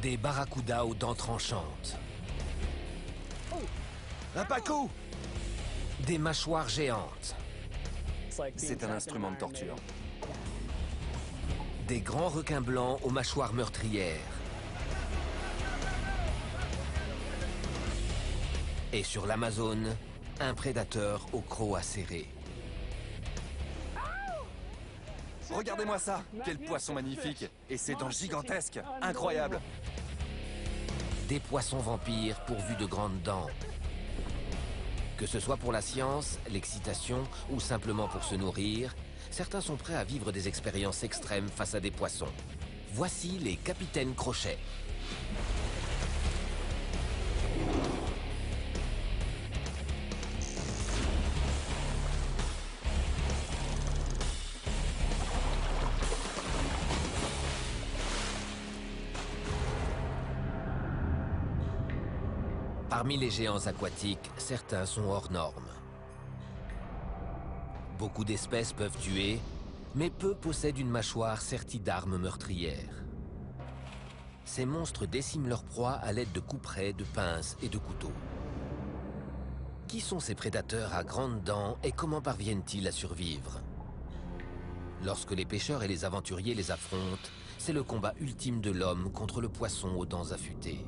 Des barracudas aux dents tranchantes. Un pacu! Des mâchoires géantes. C'est un instrument de torture. Des grands requins blancs aux mâchoires meurtrières. Et sur l'Amazone, un prédateur au croc acéré. Regardez-moi ça! Quel poisson magnifique! Et ses dents gigantesques! Incroyable! Des poissons vampires pourvus de grandes dents. Que ce soit pour la science, l'excitation ou simplement pour se nourrir, certains sont prêts à vivre des expériences extrêmes face à des poissons. Voici les capitaines crochets. Parmi les géants aquatiques, certains sont hors normes. Beaucoup d'espèces peuvent tuer, mais peu possèdent une mâchoire sertie d'armes meurtrières. Ces monstres déciment leur proie à l'aide de couperets, de pinces et de couteaux. Qui sont ces prédateurs à grandes dents et comment parviennent-ils à survivre? Lorsque les pêcheurs et les aventuriers les affrontent, c'est le combat ultime de l'homme contre le poisson aux dents affûtées.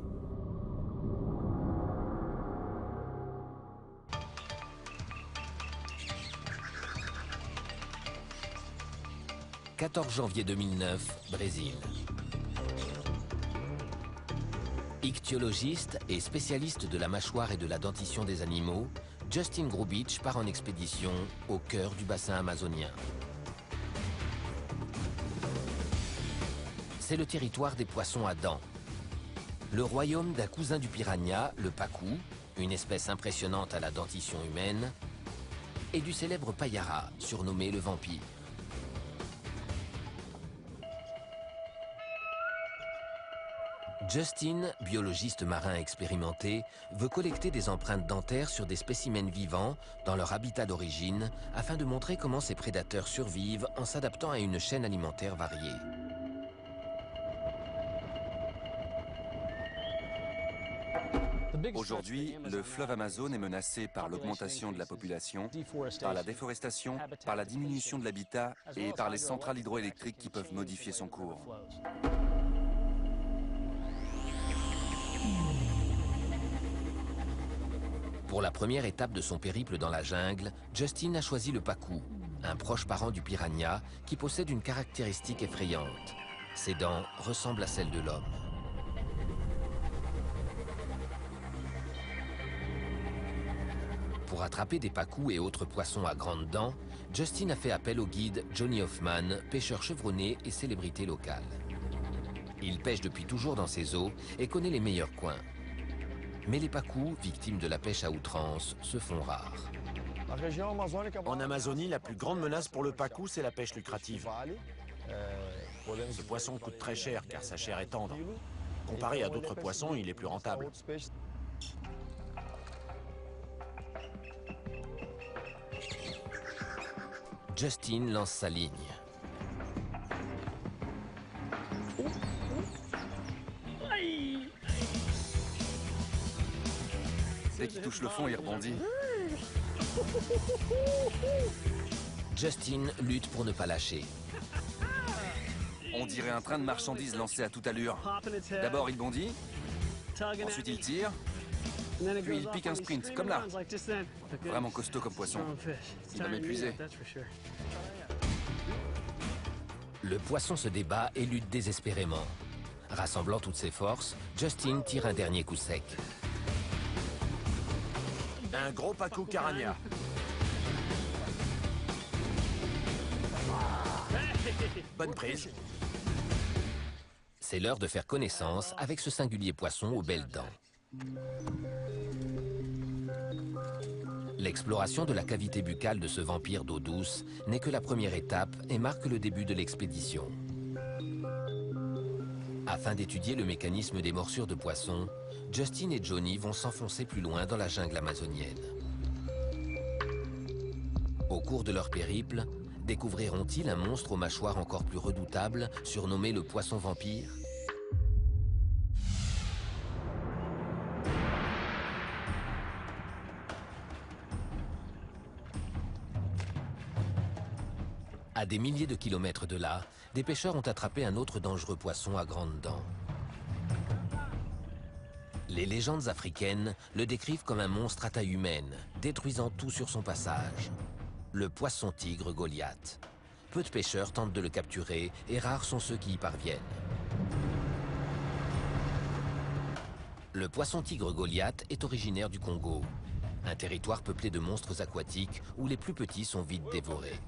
14 janvier 2009, Brésil. Ichtyologiste et spécialiste de la mâchoire et de la dentition des animaux, Justin Grubich part en expédition au cœur du bassin amazonien. C'est le territoire des poissons à dents. Le royaume d'un cousin du piranha, le pacu, une espèce impressionnante à la dentition humaine, et du célèbre payara, surnommé le vampire. Justin, biologiste marin expérimenté, veut collecter des empreintes dentaires sur des spécimens vivants dans leur habitat d'origine afin de montrer comment ces prédateurs survivent en s'adaptant à une chaîne alimentaire variée. Aujourd'hui, le fleuve Amazone est menacé par l'augmentation de la population, par la déforestation, par la diminution de l'habitat et par les centrales hydroélectriques qui peuvent modifier son cours. Pour la première étape de son périple dans la jungle, Justin a choisi le pacu, un proche parent du piranha qui possède une caractéristique effrayante. Ses dents ressemblent à celles de l'homme. Pour attraper des pacous et autres poissons à grandes dents, Justin a fait appel au guide Johnny Hoffman, pêcheur chevronné et célébrité locale. Il pêche depuis toujours dans ces eaux et connaît les meilleurs coins. Mais les pacous, victimes de la pêche à outrance, se font rares. En Amazonie, la plus grande menace pour le pacu, c'est la pêche lucrative. Ce poisson coûte très cher car sa chair est tendre. Comparé à d'autres poissons, il est plus rentable. Justin lance sa ligne. Dès qu'il touche le fond, il rebondit. Justin lutte pour ne pas lâcher. On dirait un train de marchandises lancé à toute allure. D'abord, il bondit, ensuite il tire, puis il pique un sprint, comme là. Vraiment costaud comme poisson. Il va m'épuiser. Le poisson se débat et lutte désespérément. Rassemblant toutes ses forces, Justin tire un dernier coup sec. Un gros pacu piranha. Bonne prise. C'est l'heure de faire connaissance avec ce singulier poisson aux belles dents. L'exploration de la cavité buccale de ce vampire d'eau douce n'est que la première étape et marque le début de l'expédition. Afin d'étudier le mécanisme des morsures de poissons, Justin et Johnny vont s'enfoncer plus loin dans la jungle amazonienne. Au cours de leur périple, découvriront-ils un monstre aux mâchoires encore plus redoutables, surnommé le poisson vampire? À des milliers de kilomètres de là, des pêcheurs ont attrapé un autre dangereux poisson à grandes dents. Les légendes africaines le décrivent comme un monstre à taille humaine, détruisant tout sur son passage. Le poisson-tigre Goliath. Peu de pêcheurs tentent de le capturer et rares sont ceux qui y parviennent. Le poisson-tigre Goliath est originaire du Congo, un territoire peuplé de monstres aquatiques où les plus petits sont vite dévorés.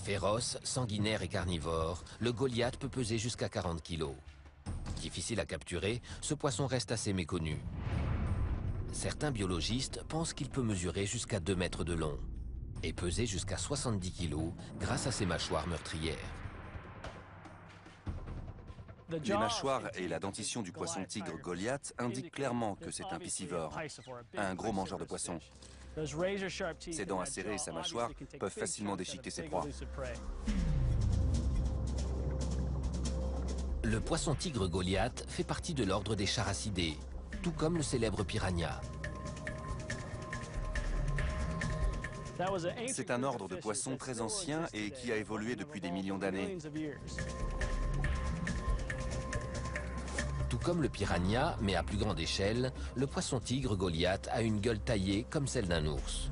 Féroce, sanguinaire et carnivore, le Goliath peut peser jusqu'à 40 kg. Difficile à capturer, ce poisson reste assez méconnu. Certains biologistes pensent qu'il peut mesurer jusqu'à 2 mètres de long et peser jusqu'à 70 kg grâce à ses mâchoires meurtrières. Les mâchoires et la dentition du poisson-tigre Goliath indiquent clairement que c'est un piscivore, un gros mangeur de poissons. Ses dents acérées et sa mâchoire peuvent facilement déchiqueter ses proies. Le poisson-tigre Goliath fait partie de l'ordre des characidés, tout comme le célèbre piranha. C'est un ordre de poissons très ancien et qui a évolué depuis des millions d'années. Tout comme le piranha, mais à plus grande échelle, le poisson-tigre Goliath a une gueule taillée comme celle d'un ours.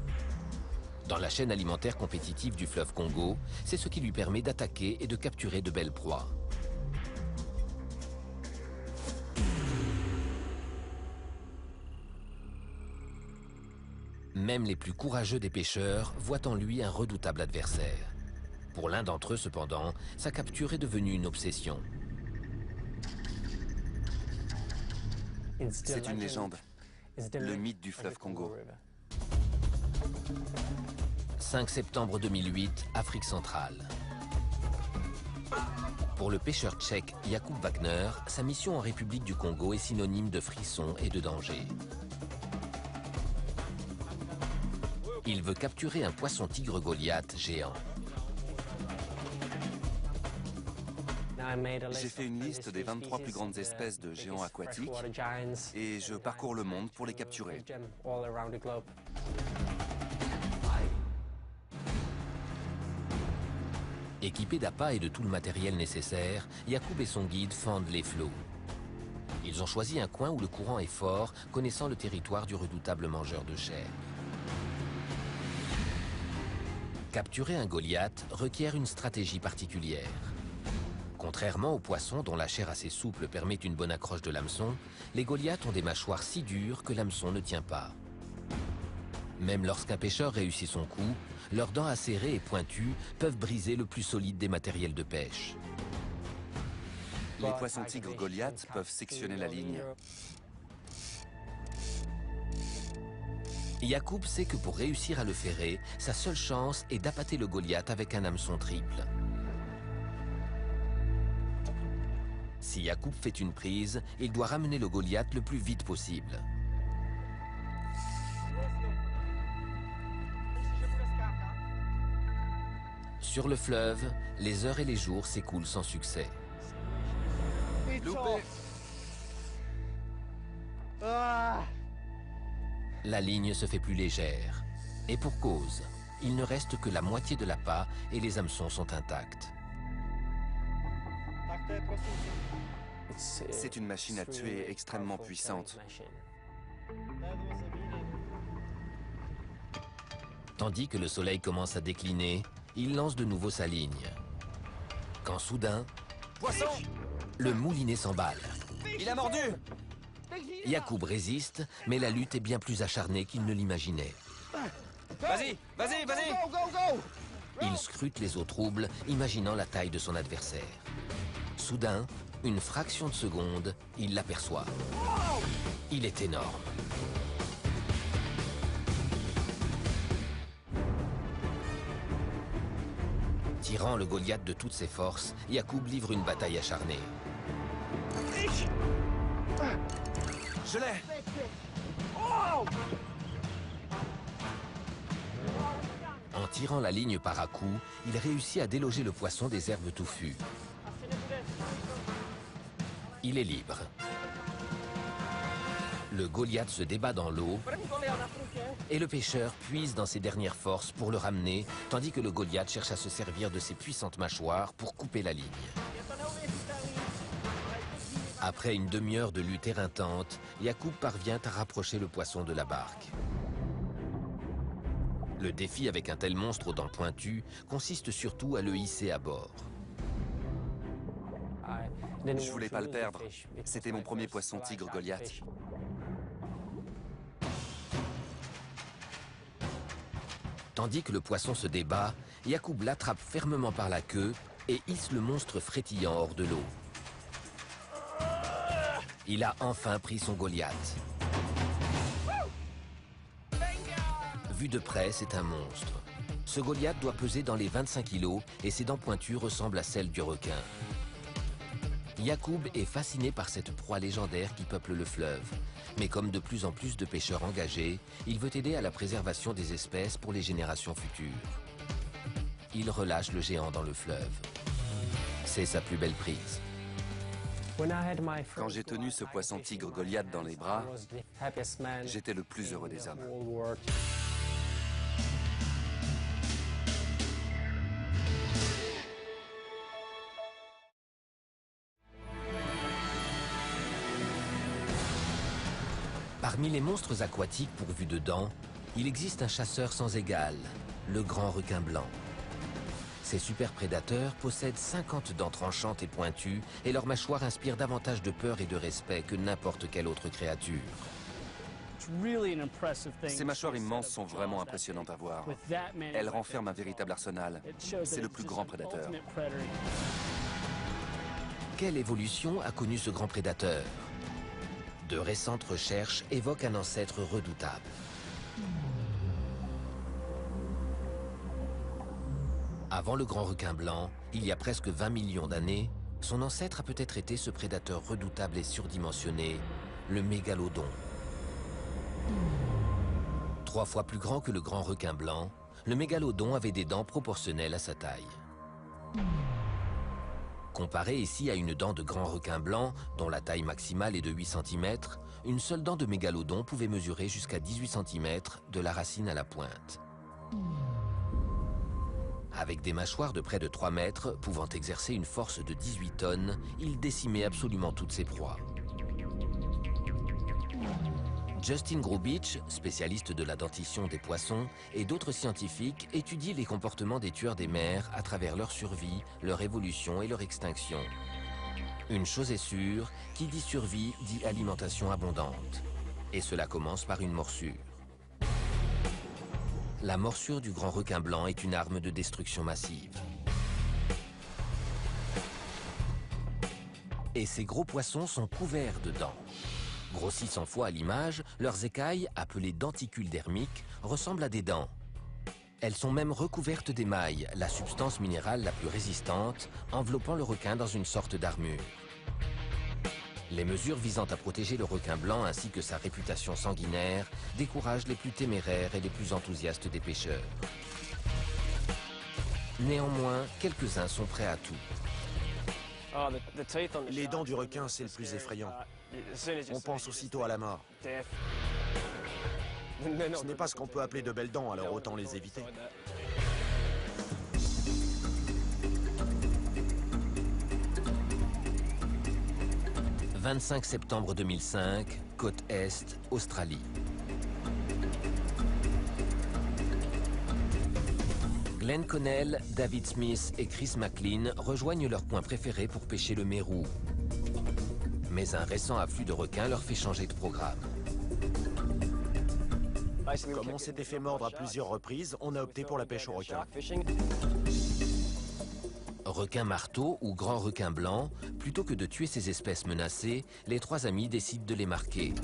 Dans la chaîne alimentaire compétitive du fleuve Congo, c'est ce qui lui permet d'attaquer et de capturer de belles proies. Même les plus courageux des pêcheurs voient en lui un redoutable adversaire. Pour l'un d'entre eux, cependant, sa capture est devenue une obsession. C'est une légende, le mythe du fleuve Congo. 5 septembre 2008, Afrique centrale. Pour le pêcheur tchèque Jakub Wagner, sa mission en République du Congo est synonyme de frisson et de danger. Il veut capturer un poisson-tigre Goliath géant. J'ai fait une liste des 23 plus grandes espèces de géants aquatiques et je parcours le monde pour les capturer. Équipés d'appâts et de tout le matériel nécessaire, Jakub et son guide fendent les flots. Ils ont choisi un coin où le courant est fort, connaissant le territoire du redoutable mangeur de chair. Capturer un Goliath requiert une stratégie particulière. Contrairement aux poissons dont la chair assez souple permet une bonne accroche de l'hameçon, les Goliaths ont des mâchoires si dures que l'hameçon ne tient pas. Même lorsqu'un pêcheur réussit son coup, leurs dents acérées et pointues peuvent briser le plus solide des matériels de pêche. Les poissons-tigres Goliath peuvent sectionner la ligne. Jakub sait que pour réussir à le ferrer, sa seule chance est d'appâter le Goliath avec un hameçon triple. Si Jakub fait une prise, il doit ramener le Goliath le plus vite possible. Sur le fleuve, les heures et les jours s'écoulent sans succès. Loupé! La ligne se fait plus légère. Et pour cause, il ne reste que la moitié de l'appât et les hameçons sont intacts. C'est une machine à tuer extrêmement puissante. Tandis que le soleil commence à décliner, il lance de nouveau sa ligne. Quand soudain, Poisson! le moulinet s'emballe. Il a mordu! Jakub résiste, mais la lutte est bien plus acharnée qu'il ne l'imaginait. Vas-y, vas-y, vas-y! Il scrute les eaux troubles, imaginant la taille de son adversaire. Soudain, une fraction de seconde, il l'aperçoit. Il est énorme. Tirant le Goliath de toutes ses forces, Jakub livre une bataille acharnée. Je l'ai! En tirant la ligne par à-coups, il réussit à déloger le poisson des herbes touffues. Il est libre. Le Goliath se débat dans l'eau et le pêcheur puise dans ses dernières forces pour le ramener, tandis que le Goliath cherche à se servir de ses puissantes mâchoires pour couper la ligne. Après une demi-heure de lutte éreintante, Yacoub parvient à rapprocher le poisson de la barque. Le défi avec un tel monstre aux dents pointues consiste surtout à le hisser à bord. Je voulais pas le perdre. C'était mon premier poisson tigre Goliath. Tandis que le poisson se débat, Yacoub l'attrape fermement par la queue et hisse le monstre frétillant hors de l'eau. Il a enfin pris son Goliath. Vu de près, c'est un monstre. Ce Goliath doit peser dans les 25 kilos et ses dents pointues ressemblent à celles du requin. Yacoub est fasciné par cette proie légendaire qui peuple le fleuve. Mais comme de plus en plus de pêcheurs engagés, il veut aider à la préservation des espèces pour les générations futures. Il relâche le géant dans le fleuve. C'est sa plus belle prise. Quand j'ai tenu ce poisson tigre Goliath dans les bras, j'étais le plus heureux des hommes. Parmi les monstres aquatiques pourvus de dents, il existe un chasseur sans égal, le grand requin blanc. Ces super prédateurs possèdent 50 dents tranchantes et pointues et leur mâchoire inspire davantage de peur et de respect que n'importe quelle autre créature. Ces mâchoires immenses sont vraiment impressionnantes à voir. Elles renferment un véritable arsenal. C'est le plus grand prédateur. Quelle évolution a connu ce grand prédateur? De récentes recherches évoquent un ancêtre redoutable. Avant le grand requin blanc, il y a presque 20 millions d'années, son ancêtre a peut-être été ce prédateur redoutable et surdimensionné, le mégalodon. 3 fois plus grand que le grand requin blanc, le mégalodon avait des dents proportionnelles à sa taille. Comparé ici à une dent de grand requin blanc, dont la taille maximale est de 8 cm, une seule dent de mégalodon pouvait mesurer jusqu'à 18 cm de la racine à la pointe. Avec des mâchoires de près de 3 mètres, pouvant exercer une force de 18 tonnes, il décimait absolument toutes ses proies. Justin Grubitsch, spécialiste de la dentition des poissons, et d'autres scientifiques étudient les comportements des tueurs des mers à travers leur survie, leur évolution et leur extinction. Une chose est sûre, qui dit survie dit alimentation abondante. Et cela commence par une morsure. La morsure du grand requin blanc est une arme de destruction massive. Et ces gros poissons sont couverts de dents. Grossis 100 fois à l'image, leurs écailles, appelées denticules dermiques, ressemblent à des dents. Elles sont même recouvertes d'émail, la substance minérale la plus résistante, enveloppant le requin dans une sorte d'armure. Les mesures visant à protéger le requin blanc ainsi que sa réputation sanguinaire découragent les plus téméraires et les plus enthousiastes des pêcheurs. Néanmoins, quelques-uns sont prêts à tout. Les dents du requin, c'est le plus effrayant. On pense aussitôt à la mort. Ce n'est pas ce qu'on peut appeler de belles dents, alors autant les éviter. « 25 septembre 2005, côte Est, Australie. Glenn Connell, David Smith et Chris McLean rejoignent leur coin préféré pour pêcher le mérou. Mais un récent afflux de requins leur fait changer de programme. Comme on s'était fait mordre à plusieurs reprises, on a opté pour la pêche au requin. Requin marteau ou grand requin blanc, plutôt que de tuer ces espèces menacées, les 3 amis décident de les marquer.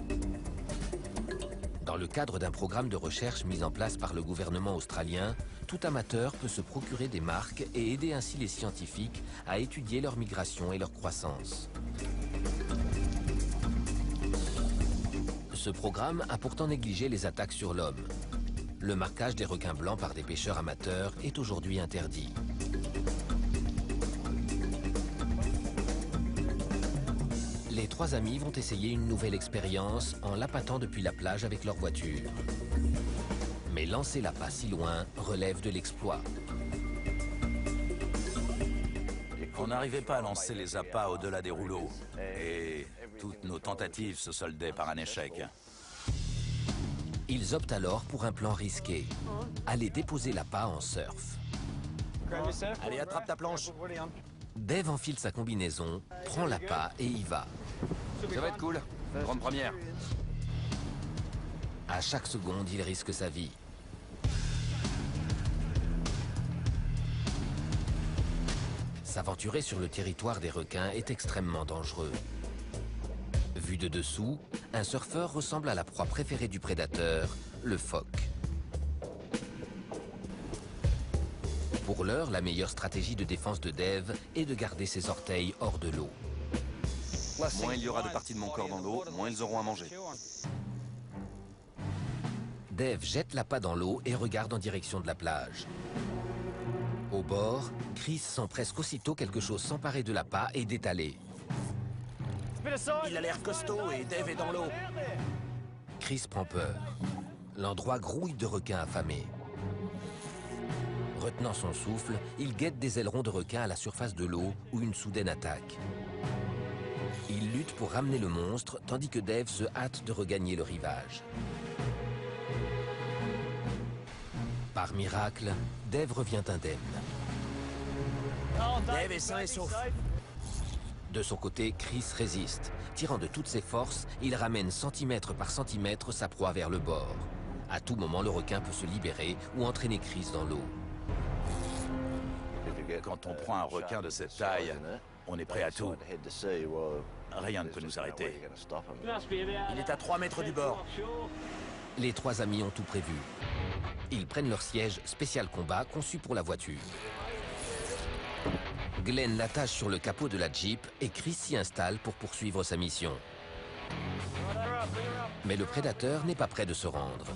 Dans le cadre d'un programme de recherche mis en place par le gouvernement australien, tout amateur peut se procurer des marques et aider ainsi les scientifiques à étudier leur migration et leur croissance. Ce programme a pourtant négligé les attaques sur l'homme. Le marquage des requins blancs par des pêcheurs amateurs est aujourd'hui interdit. Les trois amis vont essayer une nouvelle expérience en l'appâtant depuis la plage avec leur voiture. Mais lancer l'appât si loin relève de l'exploit. On n'arrivait pas à lancer les appâts au-delà des rouleaux. Et toutes nos tentatives se soldaient par un échec. Ils optent alors pour un plan risqué. Aller déposer l'appât en surf. Allez, attrape ta planche. Dave enfile sa combinaison, prend l'appât et y va. Ça va être cool. Grande première. À chaque seconde, il risque sa vie. S'aventurer sur le territoire des requins est extrêmement dangereux. Vu de dessous, un surfeur ressemble à la proie préférée du prédateur, le phoque. Pour l'heure, la meilleure stratégie de défense de Dave est de garder ses orteils hors de l'eau. Moins il y aura de parties de mon corps dans l'eau, moins ils auront à manger. Dave jette l'appât dans l'eau et regarde en direction de la plage. Au bord, Chris sent presque aussitôt quelque chose s'emparer de l'appât et d'étaler. Il a l'air costaud et Dave est dans l'eau. Chris prend peur. L'endroit grouille de requins affamés. Retenant son souffle, il guette des ailerons de requin à la surface de l'eau où une soudaine attaque. Il lutte pour ramener le monstre, tandis que Dave se hâte de regagner le rivage. Par miracle, Dave revient indemne. Dave est sain et sauf. De son côté, Chris résiste. Tirant de toutes ses forces, il ramène centimètre par centimètre sa proie vers le bord. À tout moment, le requin peut se libérer ou entraîner Chris dans l'eau. Quand on prend un requin de cette taille, on est prêt à tout. Rien ne peut nous arrêter. Il est à 3 mètres du bord. Les trois amis ont tout prévu. Ils prennent leur siège spécial combat conçu pour la voiture. Glenn l'attache sur le capot de la Jeep et Chris s'y installe pour poursuivre sa mission. Mais le prédateur n'est pas prêt de se rendre.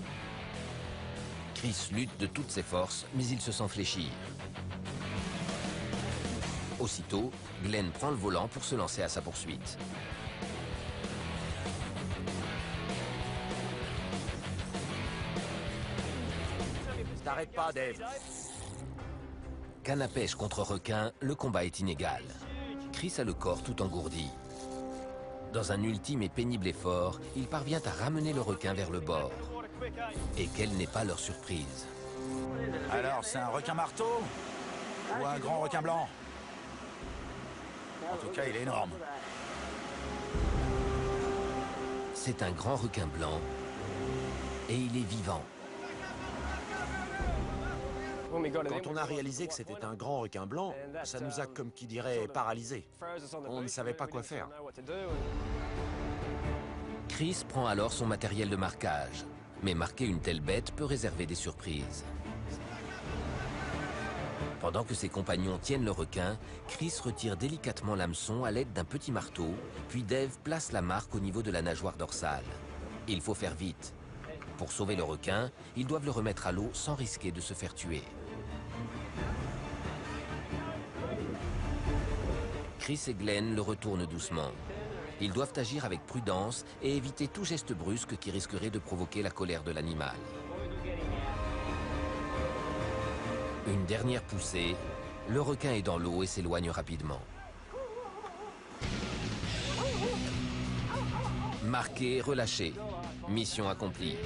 Chris lutte de toutes ses forces, mais il se sent fléchir. Aussitôt, Glenn prend le volant pour se lancer à sa poursuite. T'arrêtes pas, Dave. Canne à pêche contre requin, le combat est inégal. Chris a le corps tout engourdi. Dans un ultime et pénible effort, il parvient à ramener le requin vers le bord. Et quelle n'est pas leur surprise. Alors, c'est un requin marteau? Ou un grand requin blanc? En tout cas, il est énorme. C'est un grand requin blanc et il est vivant. Quand on a réalisé que c'était un grand requin blanc, ça nous a, comme qui dirait, paralysés. On ne savait pas quoi faire. Chris prend alors son matériel de marquage. Mais marquer une telle bête peut réserver des surprises. Pendant que ses compagnons tiennent le requin, Chris retire délicatement l'hameçon à l'aide d'un petit marteau, puis Dave place la marque au niveau de la nageoire dorsale. Il faut faire vite. Pour sauver le requin, ils doivent le remettre à l'eau sans risquer de se faire tuer. Chris et Glenn le retournent doucement. Ils doivent agir avec prudence et éviter tout geste brusque qui risquerait de provoquer la colère de l'animal. Une dernière poussée, le requin est dans l'eau et s'éloigne rapidement. Marqué, relâché. Mission accomplie.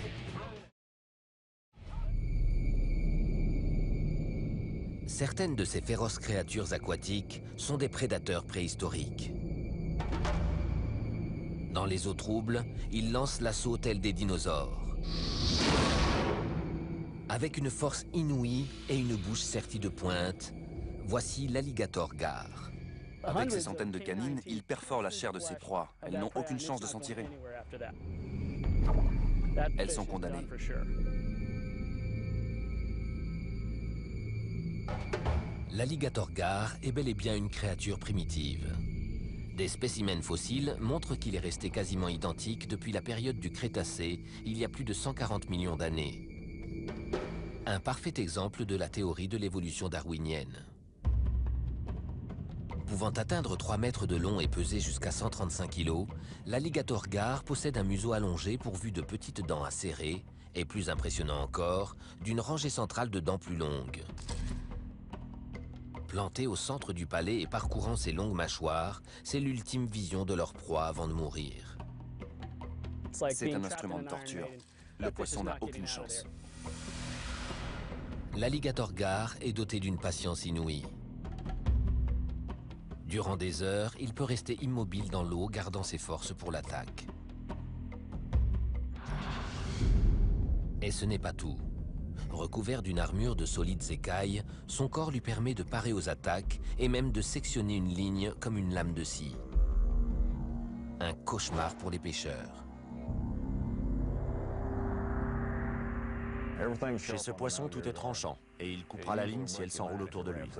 Certaines de ces féroces créatures aquatiques sont des prédateurs préhistoriques. Dans les eaux troubles, ils lancent l'assaut tel des dinosaures. Avec une force inouïe et une bouche sertie de pointes, voici l'alligator gar. Avec ses centaines de canines, il perfore la chair de ses proies. Elles n'ont aucune chance de s'en tirer. Elles sont condamnées. L'alligator gar est bel et bien une créature primitive. Des spécimens fossiles montrent qu'il est resté quasiment identique depuis la période du Crétacé, il y a plus de 140 millions d'années. Un parfait exemple de la théorie de l'évolution darwinienne. Pouvant atteindre 3 mètres de long et peser jusqu'à 135 kg, l'alligator gar possède un museau allongé pourvu de petites dents acérées et, plus impressionnant encore, d'une rangée centrale de dents plus longues. Plantés au centre du palais et parcourant ses longues mâchoires, c'est l'ultime vision de leur proie avant de mourir. C'est un instrument de torture. Le poisson n'a aucune chance. L'alligator gar est doté d'une patience inouïe. Durant des heures, il peut rester immobile dans l'eau, gardant ses forces pour l'attaque. Et ce n'est pas tout. Recouvert d'une armure de solides écailles, son corps lui permet de parer aux attaques et même de sectionner une ligne comme une lame de scie. Un cauchemar pour les pêcheurs. Chez ce poisson, tout est tranchant, et il coupera la ligne si elle s'enroule autour de lui.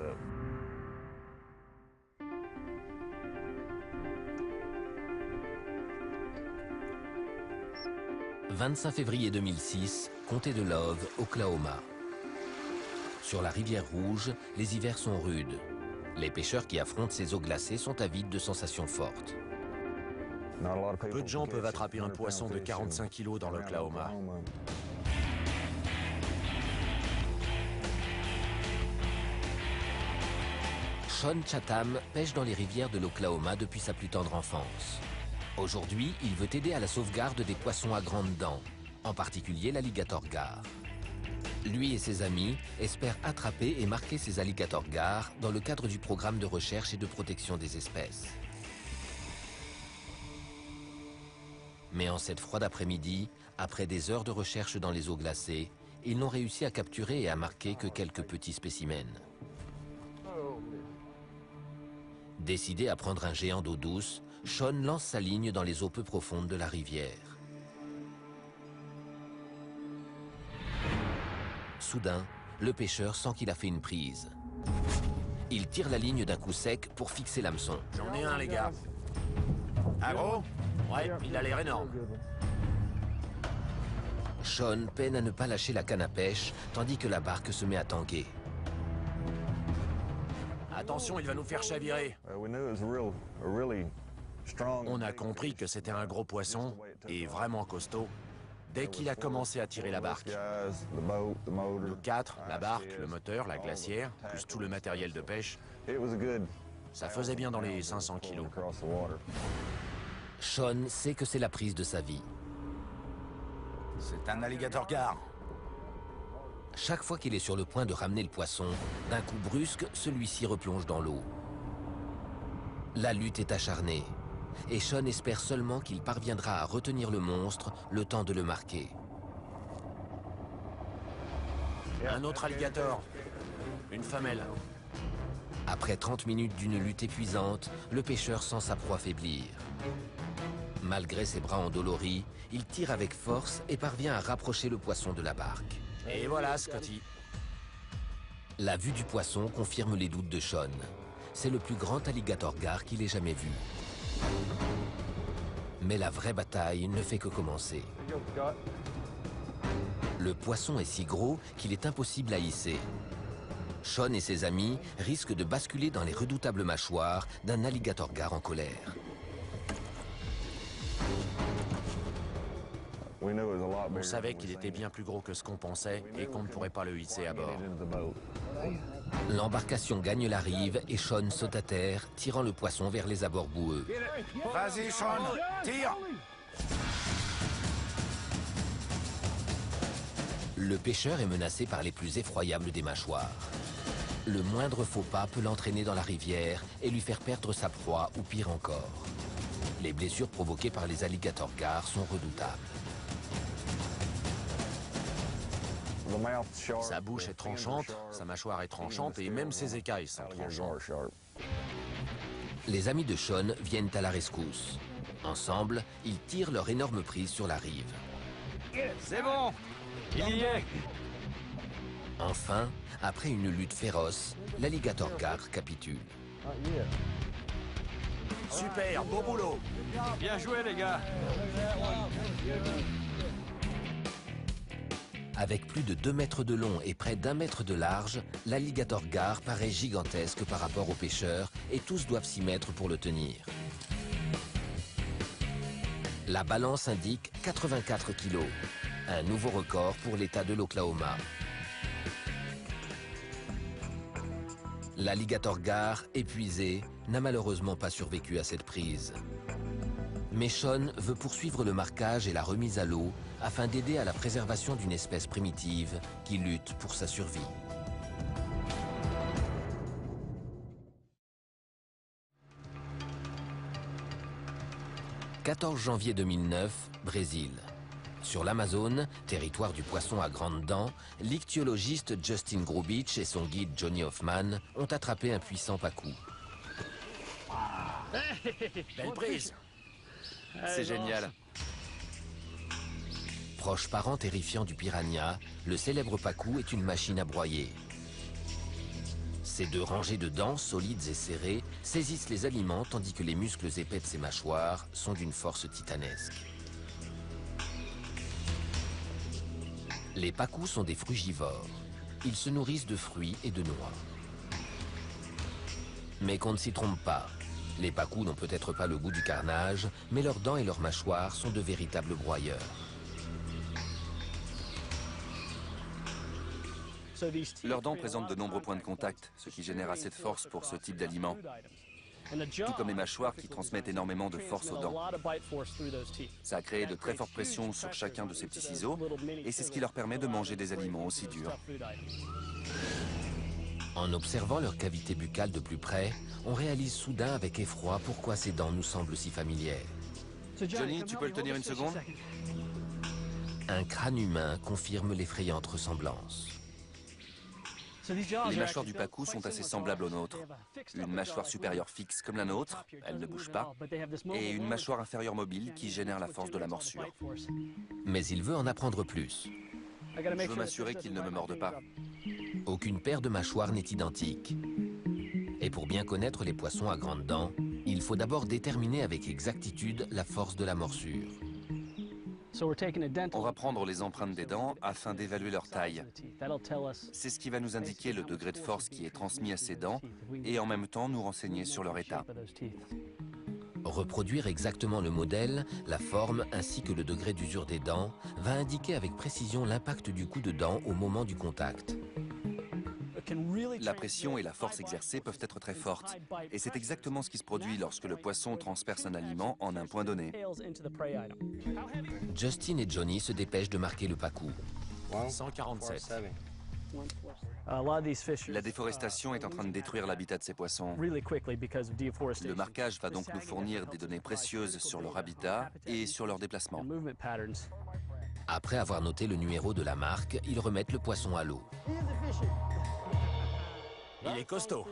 25 février 2006, comté de Love, Oklahoma. Sur la rivière Rouge, les hivers sont rudes. Les pêcheurs qui affrontent ces eaux glacées sont avides de sensations fortes. Peu de gens peuvent attraper un poisson de 45 kg dans l'Oklahoma. Sean Chatham pêche dans les rivières de l'Oklahoma depuis sa plus tendre enfance. Aujourd'hui, il veut aider à la sauvegarde des poissons à grandes dents, en particulier l'alligator gar. Lui et ses amis espèrent attraper et marquer ces alligator gar dans le cadre du programme de recherche et de protection des espèces. Mais en cette froide après-midi, après des heures de recherche dans les eaux glacées, ils n'ont réussi à capturer et à marquer que quelques petits spécimens. Décidé à prendre un géant d'eau douce, Sean lance sa ligne dans les eaux peu profondes de la rivière. Soudain, le pêcheur sent qu'il a fait une prise. Il tire la ligne d'un coup sec pour fixer l'hameçon. J'en ai un, les gars. Ah gros? Ouais, il a l'air énorme. Sean peine à ne pas lâcher la canne à pêche, tandis que la barque se met à tanguer. Attention, il va nous faire chavirer. On a compris que c'était un gros poisson, et vraiment costaud, dès qu'il a commencé à tirer la barque. Nous quatre, la barque, le moteur, la glacière, plus tout le matériel de pêche, ça faisait bien dans les 500 kilos. Sean sait que c'est la prise de sa vie. C'est un alligator gar. Chaque fois qu'il est sur le point de ramener le poisson, d'un coup brusque, celui-ci replonge dans l'eau. La lutte est acharnée, et Sean espère seulement qu'il parviendra à retenir le monstre le temps de le marquer. Un autre alligator. Une femelle. Après 30 minutes d'une lutte épuisante, le pêcheur sent sa proie faiblir. Malgré ses bras endoloris, il tire avec force et parvient à rapprocher le poisson de la barque. Et voilà, Scotty. La vue du poisson confirme les doutes de Sean. C'est le plus grand alligator gar qu'il ait jamais vu. Mais la vraie bataille ne fait que commencer. Le poisson est si gros qu'il est impossible à hisser. Sean et ses amis risquent de basculer dans les redoutables mâchoires d'un alligator gar en colère. On savait qu'il était bien plus gros que ce qu'on pensait et qu'on ne pourrait pas le hisser à bord. L'embarcation gagne la rive et Sean saute à terre, tirant le poisson vers les abords boueux. Vas-y, Sean, tire! Le pêcheur est menacé par les plus effroyables des mâchoires. Le moindre faux pas peut l'entraîner dans la rivière et lui faire perdre sa proie ou pire encore. Les blessures provoquées par les alligator gar sont redoutables. Sa bouche est tranchante, sa mâchoire est tranchante et même ses écailles sont tranchantes. Les amis de Sean viennent à la rescousse. Ensemble, ils tirent leur énorme prise sur la rive. C'est bon! Il y est! Enfin, après une lutte féroce, l'alligator gar capitule. Super, beau boulot! Bien joué, les gars! Avec plus de 2 mètres de long et près d'1 mètre de large, l'alligator gar paraît gigantesque par rapport aux pêcheurs et tous doivent s'y mettre pour le tenir. La balance indique 84 kilos, un nouveau record pour l'État de l'Oklahoma. L'alligator gar, épuisé, n'a malheureusement pas survécu à cette prise. Mais Sean veut poursuivre le marquage et la remise à l'eau afin d'aider à la préservation d'une espèce primitive qui lutte pour sa survie. « 14 janvier 2009, Brésil. Sur l'Amazone, territoire du poisson à grandes dents, l'ichtyologiste Justin Grubich et son guide Johnny Hoffman ont attrapé un puissant pacou. Belle prise. C'est génial. Proche parent terrifiant du piranha, le célèbre pacou est une machine à broyer. Ses 2 rangées de dents solides et serrées saisissent les aliments tandis que les muscles épais de ses mâchoires sont d'une force titanesque. Les pacous sont des frugivores. Ils se nourrissent de fruits et de noix. Mais qu'on ne s'y trompe pas. Les pacous n'ont peut-être pas le goût du carnage, mais leurs dents et leurs mâchoires sont de véritables broyeurs. Leurs dents présentent de nombreux points de contact, ce qui génère assez de force pour ce type d'aliment. Tout comme les mâchoires qui transmettent énormément de force aux dents. Ça a créé de très fortes pressions sur chacun de ces petits ciseaux, et c'est ce qui leur permet de manger des aliments aussi durs. En observant leur cavité buccale de plus près, on réalise soudain avec effroi pourquoi ces dents nous semblent si familières. Johnny, tu peux le tenir une seconde? Un crâne humain confirme l'effrayante ressemblance. Les mâchoires du pacou sont assez semblables aux nôtres. Une mâchoire supérieure fixe comme la nôtre, elle ne bouge pas, et une mâchoire inférieure mobile qui génère la force de la morsure. Mais il veut en apprendre plus. Je veux m'assurer qu'il ne me morde pas. Aucune paire de mâchoires n'est identique. Et pour bien connaître les poissons à grandes dents, il faut d'abord déterminer avec exactitude la force de la morsure. On va prendre les empreintes des dents afin d'évaluer leur taille. C'est ce qui va nous indiquer le degré de force qui est transmis à ces dents et en même temps nous renseigner sur leur état. Reproduire exactement le modèle, la forme ainsi que le degré d'usure des dents va indiquer avec précision l'impact du coup de dent au moment du contact. La pression et la force exercée peuvent être très fortes. Et c'est exactement ce qui se produit lorsque le poisson transperce un aliment en un point donné. Justin et Johnny se dépêchent de marquer le pacou. 147. La déforestation est en train de détruire l'habitat de ces poissons. Le marquage va donc nous fournir des données précieuses sur leur habitat et sur leur déplacement. Après avoir noté le numéro de la marque, ils remettent le poisson à l'eau. Il est costaud.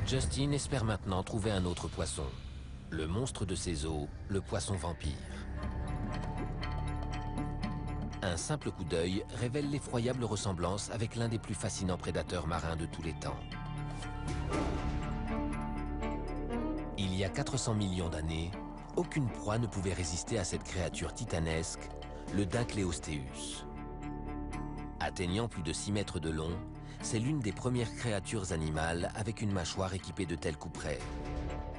Justin espère maintenant trouver un autre poisson. Le monstre de ses eaux, le poisson vampire. Un simple coup d'œil révèle l'effroyable ressemblance avec l'un des plus fascinants prédateurs marins de tous les temps. Il y a 400 millions d'années, aucune proie ne pouvait résister à cette créature titanesque, le Dacleosteus. Atteignant plus de 6 mètres de long, c'est l'une des premières créatures animales avec une mâchoire équipée de tels couperets.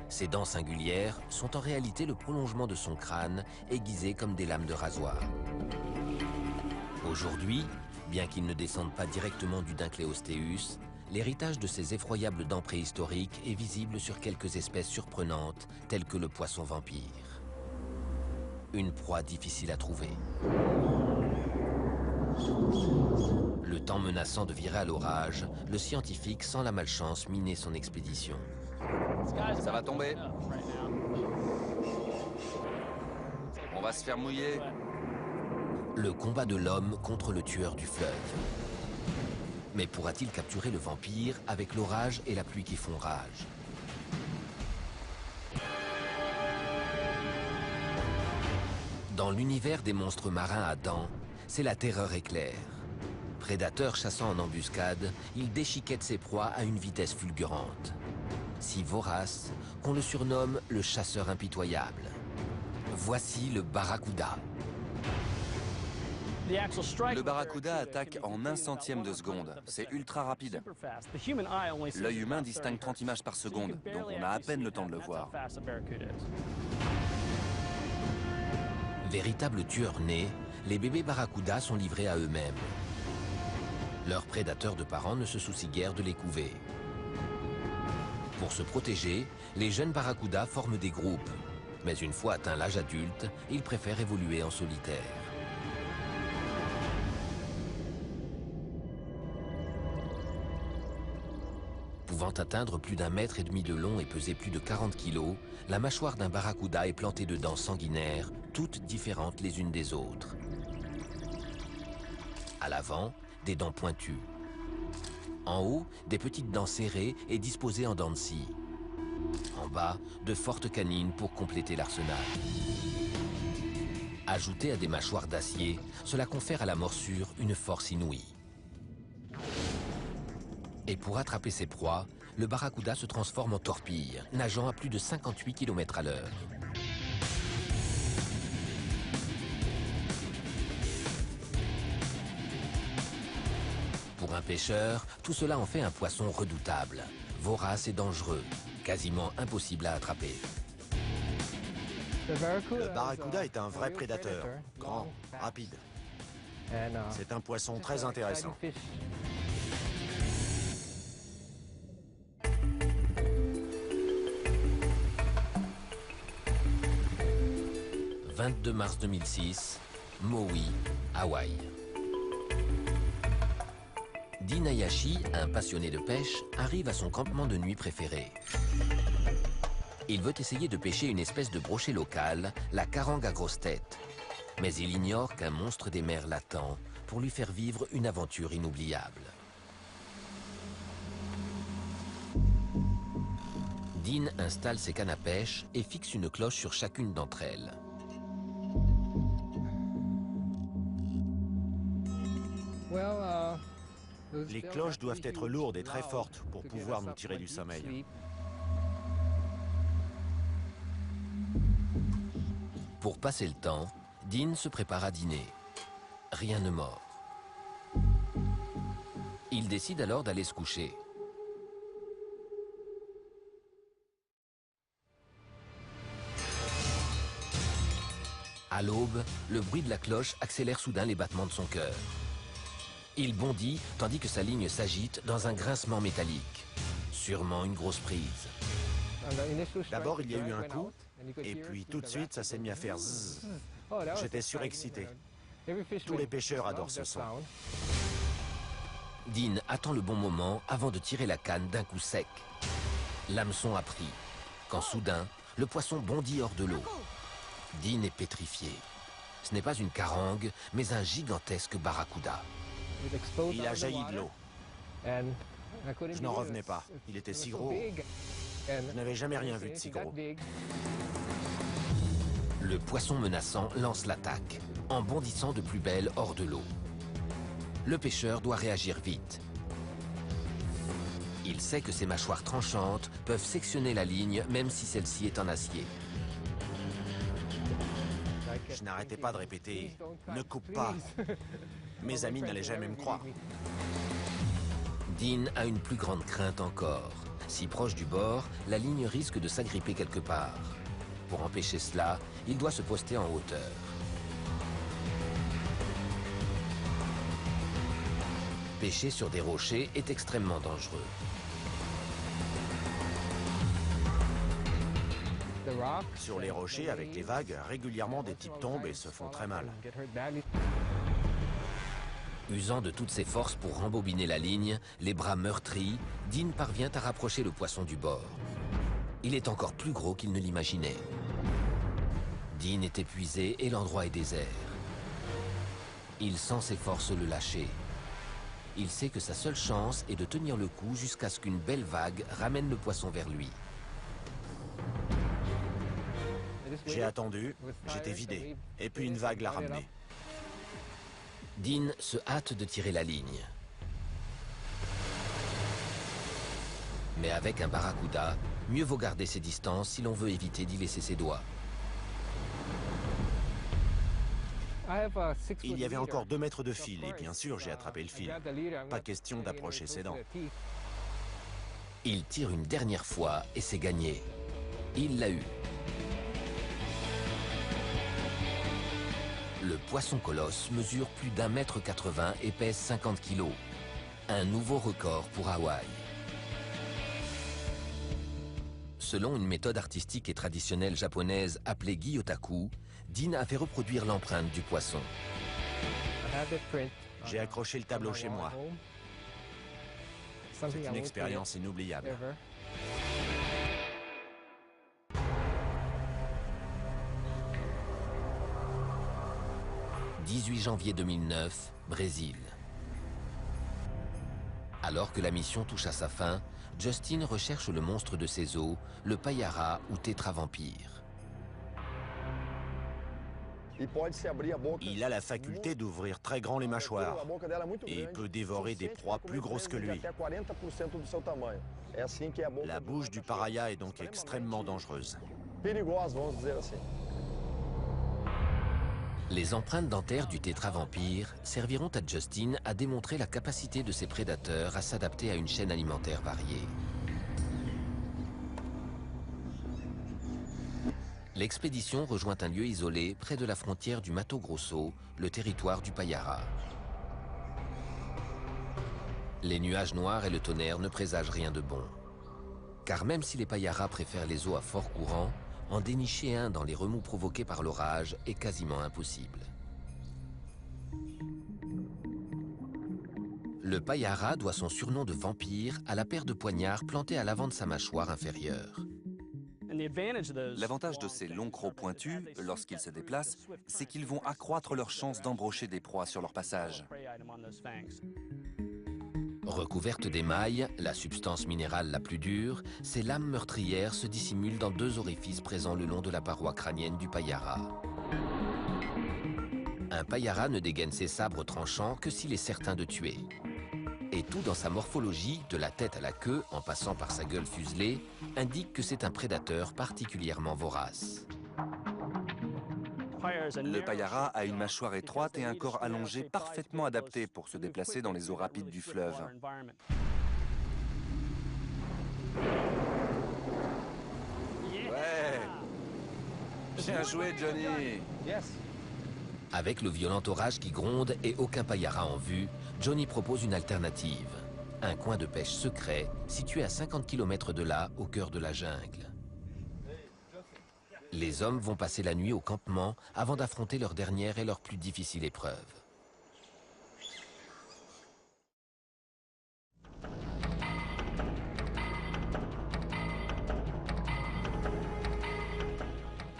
Ses dents singulières sont en réalité le prolongement de son crâne, aiguisé comme des lames de rasoir. Aujourd'hui, bien qu'ils ne descendent pas directement du Dacleosteus, l'héritage de ces effroyables dents préhistoriques est visible sur quelques espèces surprenantes, telles que le poisson vampire. Une proie difficile à trouver. Le temps menaçant de virer à l'orage, le scientifique sent la malchance miner son expédition. Ça va tomber. On va se faire mouiller. Le combat de l'homme contre le tueur du fleuve. Mais pourra-t-il capturer le vampire avec l'orage et la pluie qui font rage? Dans l'univers des monstres marins à dents, c'est la terreur éclair. Prédateur chassant en embuscade, il déchiquette ses proies à une vitesse fulgurante. Si vorace qu'on le surnomme le chasseur impitoyable. Voici le barracuda. Le barracuda attaque en 1/100e de seconde. C'est ultra rapide. L'œil humain distingue 30 images par seconde, donc on a à peine le temps de le voir. Véritables tueurs nés, les bébés barracudas sont livrés à eux-mêmes. Leurs prédateurs de parents ne se soucient guère de les couver. Pour se protéger, les jeunes barracudas forment des groupes. Mais une fois atteint l'âge adulte, ils préfèrent évoluer en solitaire. Pouvant atteindre plus d'1,5 mètre de long et peser plus de 40 kilos, la mâchoire d'un barracuda est plantée de dents sanguinaires, toutes différentes les unes des autres. À l'avant, des dents pointues. En haut, des petites dents serrées et disposées en dents de scie. En bas, de fortes canines pour compléter l'arsenal. Ajouté à des mâchoires d'acier, cela confère à la morsure une force inouïe. Et pour attraper ses proies, le barracuda se transforme en torpille, nageant à plus de 58 km/h. Pour un pêcheur, tout cela en fait un poisson redoutable, vorace et dangereux, quasiment impossible à attraper. Le barracuda est un vrai prédateur, grand, rapide. C'est un poisson très intéressant. 22 mars 2006, Maui, Hawaï. Dean Hayashi, un passionné de pêche, arrive à son campement de nuit préféré. Il veut essayer de pêcher une espèce de brochet local, la carangue à grosse tête. Mais il ignore qu'un monstre des mers l'attend pour lui faire vivre une aventure inoubliable. Dean installe ses cannes à pêche et fixe une cloche sur chacune d'entre elles. Les cloches doivent être lourdes et très fortes pour pouvoir nous tirer du sommeil. Pour passer le temps, Dean se prépare à dîner. Rien ne mord. Il décide alors d'aller se coucher. À l'aube, le bruit de la cloche accélère soudain les battements de son cœur. Il bondit tandis que sa ligne s'agite dans un grincement métallique. Sûrement une grosse prise. D'abord, il y a eu un coup, et puis tout de suite, ça s'est mis à faire zzz. J'étais surexcité. Tous les pêcheurs adorent ce son. Dean attend le bon moment avant de tirer la canne d'un coup sec. L'hameçon a pris, quand soudain, le poisson bondit hors de l'eau. Dean est pétrifié. Ce n'est pas une carangue, mais un gigantesque barracuda. Il a jailli de l'eau. Je n'en revenais pas. Il était si gros. Je n'avais jamais rien vu de si gros. Le poisson menaçant lance l'attaque, en bondissant de plus belle hors de l'eau. Le pêcheur doit réagir vite. Il sait que ses mâchoires tranchantes peuvent sectionner la ligne même si celle-ci est en acier. Je n'arrêtais pas de répéter « Ne coupe pas ». Mes amis n'allaient jamais me croire. Dean a une plus grande crainte encore. Si proche du bord, la ligne risque de s'agripper quelque part. Pour empêcher cela, il doit se poster en hauteur. Pêcher sur des rochers est extrêmement dangereux. Sur les rochers, avec les vagues, régulièrement des types tombent et se font très mal. Usant de toutes ses forces pour rembobiner la ligne, les bras meurtris, Dean parvient à rapprocher le poisson du bord. Il est encore plus gros qu'il ne l'imaginait. Dean est épuisé et l'endroit est désert. Il sent ses forces le lâcher. Il sait que sa seule chance est de tenir le coup jusqu'à ce qu'une belle vague ramène le poisson vers lui. J'ai attendu, j'étais vidé, et puis une vague l'a ramené. Dean se hâte de tirer la ligne. Mais avec un barracuda, mieux vaut garder ses distances si l'on veut éviter d'y laisser ses doigts. Il y avait encore 2 mètres de fil et bien sûr j'ai attrapé le fil. Pas question d'approcher ses dents. Il tire une dernière fois et c'est gagné. Il l'a eu. Le poisson colosse mesure plus d'1,80 m et pèse 50 kg. Un nouveau record pour Hawaï. Selon une méthode artistique et traditionnelle japonaise appelée Gyotaku, Dean a fait reproduire l'empreinte du poisson. J'ai accroché le tableau chez moi. C'est une expérience inoubliable. 18 janvier 2009, Brésil. Alors que la mission touche à sa fin, Justin recherche le monstre de ses eaux, le payara ou tétravampire. Il a la faculté d'ouvrir très grand les mâchoires et peut dévorer des proies plus grosses que lui. La bouche du paria est donc extrêmement dangereuse. Les empreintes dentaires du tétravampire serviront à Justin à démontrer la capacité de ses prédateurs à s'adapter à une chaîne alimentaire variée. L'expédition rejoint un lieu isolé près de la frontière du Mato Grosso, le territoire du payara. Les nuages noirs et le tonnerre ne présagent rien de bon. Car même si les payaras préfèrent les eaux à fort courant, en dénicher un dans les remous provoqués par l'orage est quasiment impossible. Le payara doit son surnom de vampire à la paire de poignards plantés à l'avant de sa mâchoire inférieure. L'avantage de ces longs crocs pointus, lorsqu'ils se déplacent, c'est qu'ils vont accroître leurs chances d'embrocher des proies sur leur passage. Recouvertes d'émail, la substance minérale la plus dure, ces lames meurtrières se dissimulent dans 2 orifices présents le long de la paroi crânienne du payara. Un payara ne dégaine ses sabres tranchants que s'il est certain de tuer. Et tout dans sa morphologie, de la tête à la queue, en passant par sa gueule fuselée, indique que c'est un prédateur particulièrement vorace. Le payara a une mâchoire étroite et un corps allongé parfaitement adapté pour se déplacer dans les eaux rapides du fleuve. Ouais! Bien joué, Johnny! Avec le violent orage qui gronde et aucun payara en vue, Johnny propose une alternative. Un coin de pêche secret, situé à 50 km de là, au cœur de la jungle. Les hommes vont passer la nuit au campement avant d'affronter leur dernière et leur plus difficile épreuve.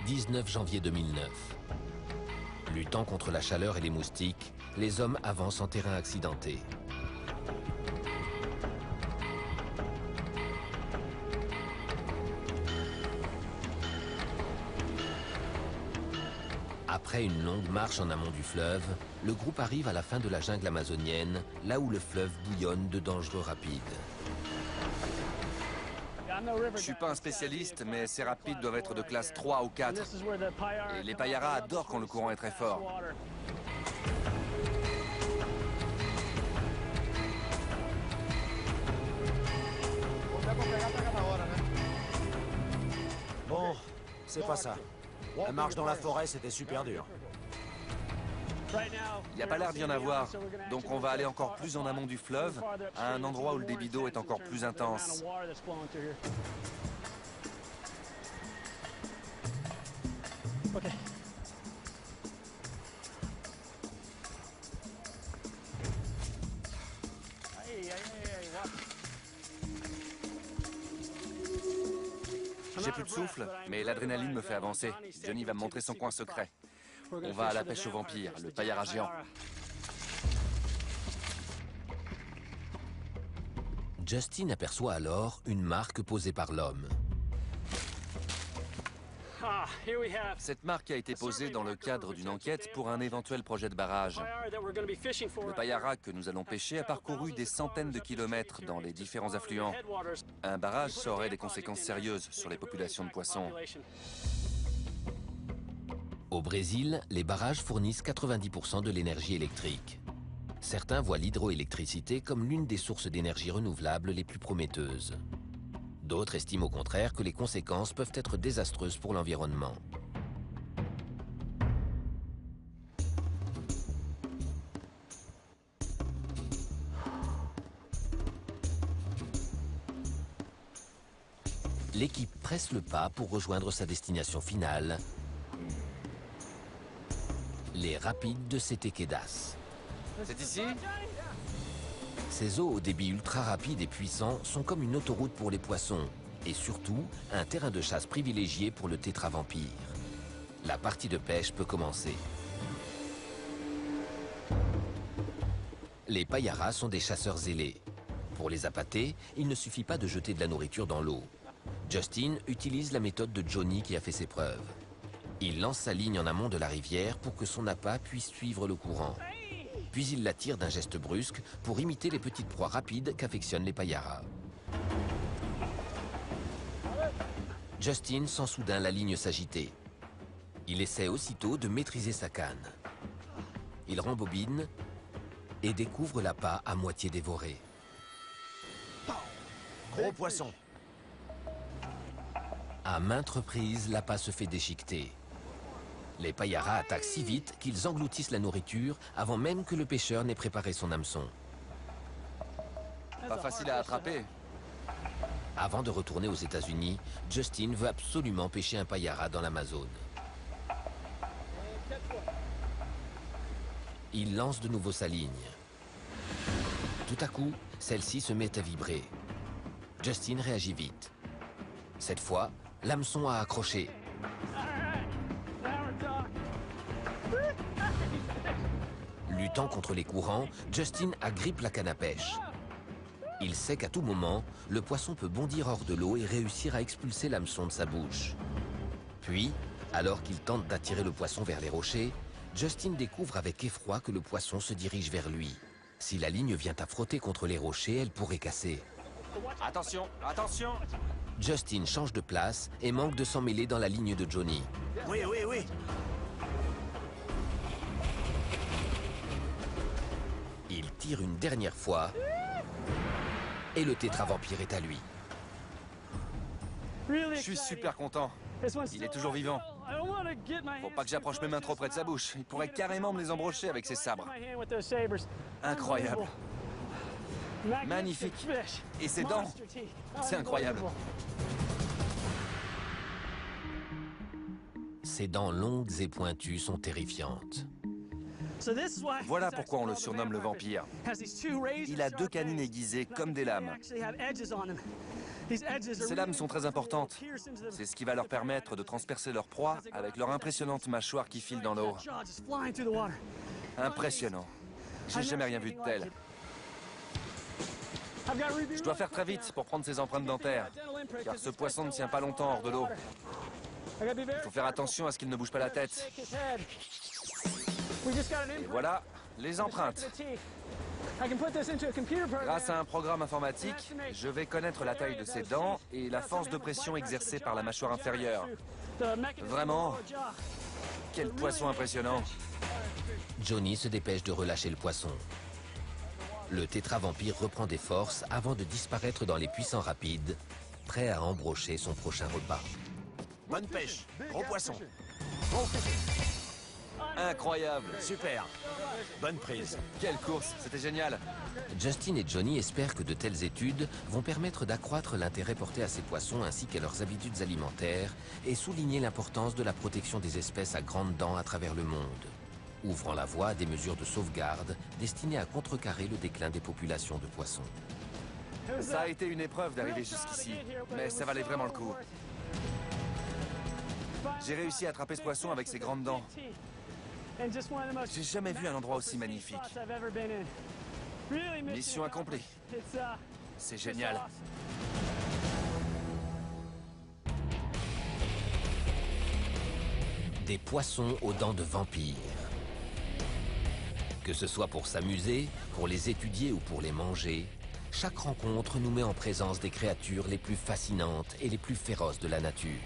« 19 janvier 2009. Luttant contre la chaleur et les moustiques, les hommes avancent en terrain accidenté. Après une longue marche en amont du fleuve, le groupe arrive à la fin de la jungle amazonienne, là où le fleuve bouillonne de dangereux rapides. Je suis pas un spécialiste, mais ces rapides doivent être de classe 3 ou 4. Et les payaras adorent quand le courant est très fort. Bon, c'est pas ça. La marche dans la forêt, c'était super dur. Il n'y a pas l'air d'y en avoir, donc on va aller encore plus en amont du fleuve, à un endroit où le débit d'eau est encore plus intense. J'ai plus de souffle, mais l'adrénaline me fait avancer. Johnny va me montrer son coin secret. On va à la pêche aux vampires, le payara géant. Justin aperçoit alors une marque posée par l'homme. Cette marque a été posée dans le cadre d'une enquête pour un éventuel projet de barrage. Le payara que nous allons pêcher a parcouru des centaines de kilomètres dans les différents affluents. Un barrage, ça aurait des conséquences sérieuses sur les populations de poissons. Au Brésil, les barrages fournissent 90% de l'énergie électrique. Certains voient l'hydroélectricité comme l'une des sources d'énergie renouvelable les plus prometteuses. D'autres estiment au contraire que les conséquences peuvent être désastreuses pour l'environnement. L'équipe presse le pas pour rejoindre sa destination finale, les rapides de Setequedas. C'est ici? Ces eaux au débit ultra rapide et puissant sont comme une autoroute pour les poissons et surtout un terrain de chasse privilégié pour le tétravampire. La partie de pêche peut commencer. Les payaras sont des chasseurs zélés. Pour les appâter, il ne suffit pas de jeter de la nourriture dans l'eau. Justin utilise la méthode de Johnny qui a fait ses preuves. Il lance sa ligne en amont de la rivière pour que son appât puisse suivre le courant. Puis il la tire d'un geste brusque pour imiter les petites proies rapides qu'affectionnent les payaras. Justin sent soudain la ligne s'agiter. Il essaie aussitôt de maîtriser sa canne. Il rembobine et découvre l'appât à moitié dévoré. Gros poisson. À maintes reprises, l'appât se fait déchiqueter. Les payaras attaquent si vite qu'ils engloutissent la nourriture avant même que le pêcheur n'ait préparé son hameçon. Pas facile à attraper. Avant de retourner aux États-Unis, Justin veut absolument pêcher un payara dans l'Amazone. Il lance de nouveau sa ligne. Tout à coup, celle-ci se met à vibrer. Justin réagit vite. Cette fois, l'hameçon a accroché. Luttant contre les courants, Justin agrippe la canne à pêche. Il sait qu'à tout moment, le poisson peut bondir hors de l'eau et réussir à expulser l'hameçon de sa bouche. Puis, alors qu'il tente d'attirer le poisson vers les rochers, Justin découvre avec effroi que le poisson se dirige vers lui. Si la ligne vient à frotter contre les rochers, elle pourrait casser. Attention, attention! Justin change de place et manque de s'emmêler dans la ligne de Johnny. Oui, oui, oui. Il tire une dernière fois et le tétravampire est à lui. Je suis super content. Il est toujours vivant. Faut pas que j'approche mes mains trop près de sa bouche. Il pourrait carrément me les embrocher avec ses sabres. Incroyable. Magnifique. Et ses dents. C'est incroyable. Ses dents longues et pointues sont terrifiantes. Voilà pourquoi on le surnomme le vampire. Il a 2 canines aiguisées comme des lames. Ces lames sont très importantes. C'est ce qui va leur permettre de transpercer leur proie avec leur impressionnante mâchoire qui file dans l'eau. Impressionnant. J'ai jamais rien vu de tel. Je dois faire très vite pour prendre ses empreintes dentaires, car ce poisson ne tient pas longtemps hors de l'eau. Il faut faire attention à ce qu'il ne bouge pas la tête. Et voilà, les empreintes. Grâce à un programme informatique, je vais connaître la taille de ses dents et la force de pression exercée par la mâchoire inférieure. Vraiment, quel poisson impressionnant. Johnny se dépêche de relâcher le poisson. Le tétravampire reprend des forces avant de disparaître dans les puissants rapides, prêt à embrocher son prochain repas. Bonne pêche. Gros poisson. Incroyable. Super. Bonne prise. Quelle course, c'était génial. Justin et Johnny espèrent que de telles études vont permettre d'accroître l'intérêt porté à ces poissons ainsi qu'à leurs habitudes alimentaires et souligner l'importance de la protection des espèces à grandes dents à travers le monde, ouvrant la voie à des mesures de sauvegarde destinées à contrecarrer le déclin des populations de poissons. Ça a été une épreuve d'arriver jusqu'ici, mais ça valait vraiment le coup. J'ai réussi à attraper ce poisson avec ses grandes dents. J'ai jamais vu un endroit aussi magnifique. Mission accomplie. C'est génial. Des poissons aux dents de vampire. Que ce soit pour s'amuser, pour les étudier ou pour les manger, chaque rencontre nous met en présence des créatures les plus fascinantes et les plus féroces de la nature.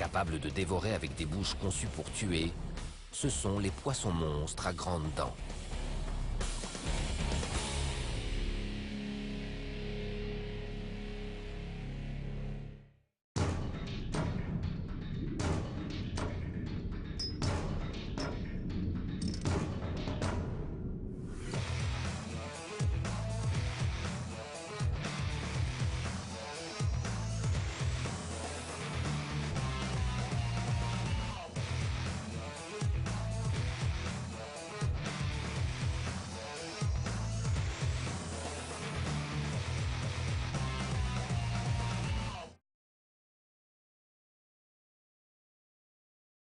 Capables de dévorer avec des bouches conçues pour tuer, ce sont les poissons monstres à grandes dents.